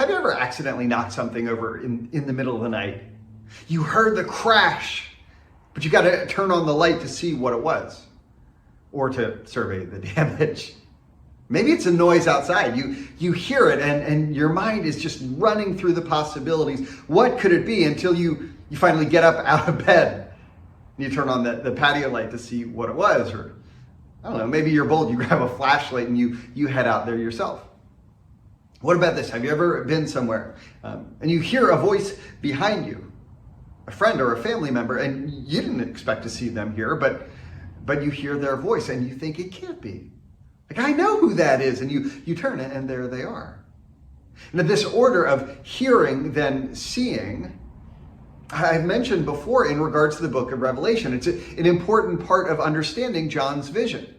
Have you ever accidentally knocked something over in the middle of the night? You heard the crash, but you got to turn on the light to see what it was or to survey the damage. Maybe it's a noise outside. You hear it and your mind is just running through the possibilities. What could it be until you finally get up out of bed and you turn on the patio light to see what it was? Or I don't know, maybe you're bold. You grab a flashlight and you head out there yourself. What about this? Have you ever been somewhere and you hear a voice behind you, a friend or a family member, and you didn't expect to see them here, but you hear their voice and you think it can't be. Like, I know who that is. And you turn it and there they are. And in this order of hearing, then seeing, I've mentioned before in regards to the book of Revelation, it's an important part of understanding John's vision.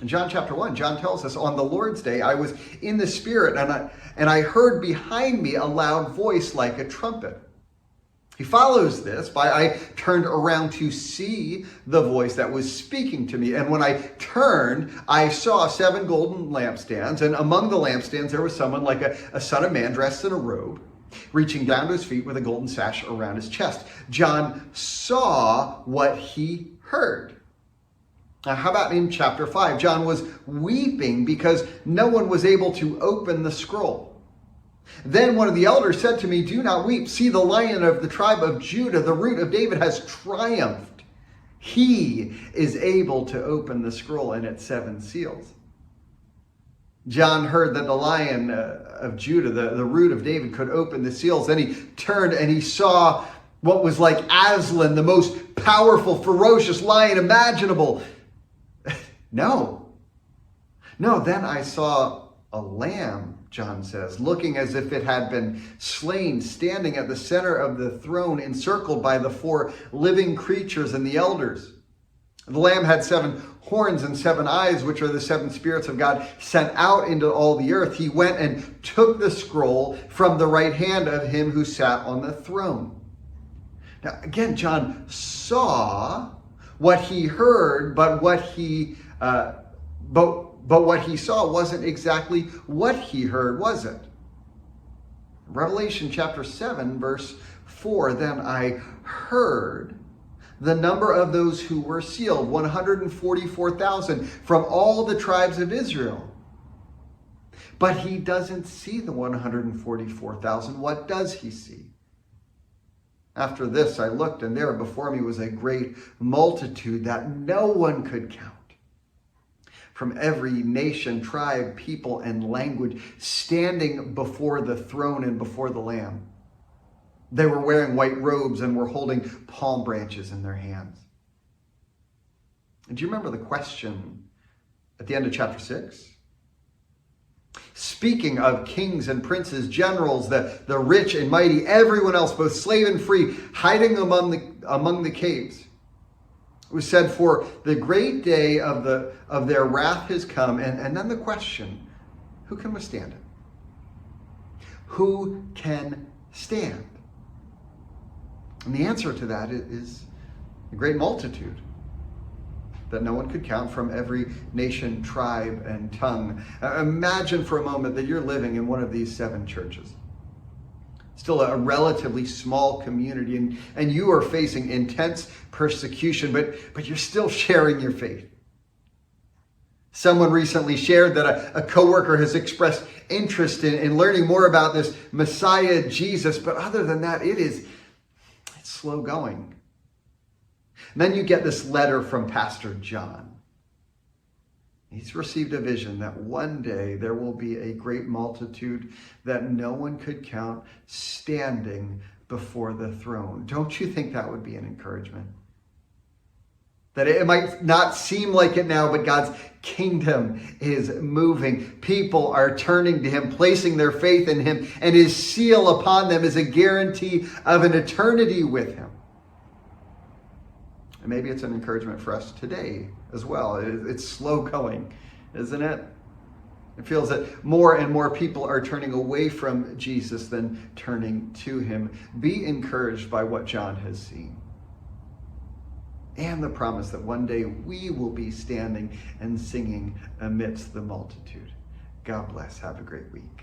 In John chapter 1, John tells us, on the Lord's day, I was in the Spirit and I heard behind me a loud voice like a trumpet. He follows this by, I turned around to see the voice that was speaking to me. And when I turned, I saw 7 golden lampstands. And among the lampstands, there was someone like a son of man dressed in a robe, reaching down to his feet with a golden sash around his chest. John saw what he heard. Now, how about in chapter 5? John was weeping because no one was able to open the scroll. Then one of the elders said to me, do not weep. See, the Lion of the tribe of Judah, the Root of David, has triumphed. He is able to open the scroll and its 7 seals. John heard that the Lion of Judah, the Root of David, could open the seals. Then he turned and he saw what was like Aslan, the most powerful, ferocious lion imaginable. No, then I saw a lamb, John says, looking as if it had been slain, standing at the center of the throne, encircled by the 4 living creatures and the elders. The lamb had 7 horns and 7 eyes, which are the 7 spirits of God sent out into all the earth. He went and took the scroll from the right hand of him who sat on the throne. Now, again, John saw what he heard, but what he saw wasn't exactly what he heard, was it? Revelation chapter 7, verse 4, then I heard the number of those who were sealed, 144,000 from all the tribes of Israel. But he doesn't see the 144,000. What does he see? After this, I looked, and there before me was a great multitude that no one could count, from every nation, tribe, people, and language, standing before the throne and before the Lamb. They were wearing white robes and were holding palm branches in their hands. And do you remember the question at the end of chapter 6? Speaking of kings and princes, generals, the rich and mighty, everyone else, both slave and free, hiding among the caves. It was said, for the great day of their wrath has come. And then the question, who can withstand it? Who can stand? And the answer to that is a great multitude that no one could count, from every nation, tribe, and tongue. Imagine for a moment that you're living in one of these 7 churches. Still a relatively small community, and you are facing intense persecution, but you're still sharing your faith. Someone recently shared that a coworker has expressed interest in learning more about this Messiah Jesus, but other than that, it's slow going. And then you get this letter from Pastor John. He's received a vision that one day there will be a great multitude that no one could count standing before the throne. Don't you think that would be an encouragement? That it might not seem like it now, but God's kingdom is moving. People are turning to him, placing their faith in him, and his seal upon them is a guarantee of an eternity with him. And maybe it's an encouragement for us today as well. It's slow going, isn't it? It feels that more and more people are turning away from Jesus than turning to him. Be encouraged by what John has seen, and the promise that one day we will be standing and singing amidst the multitude. God bless. Have a great week.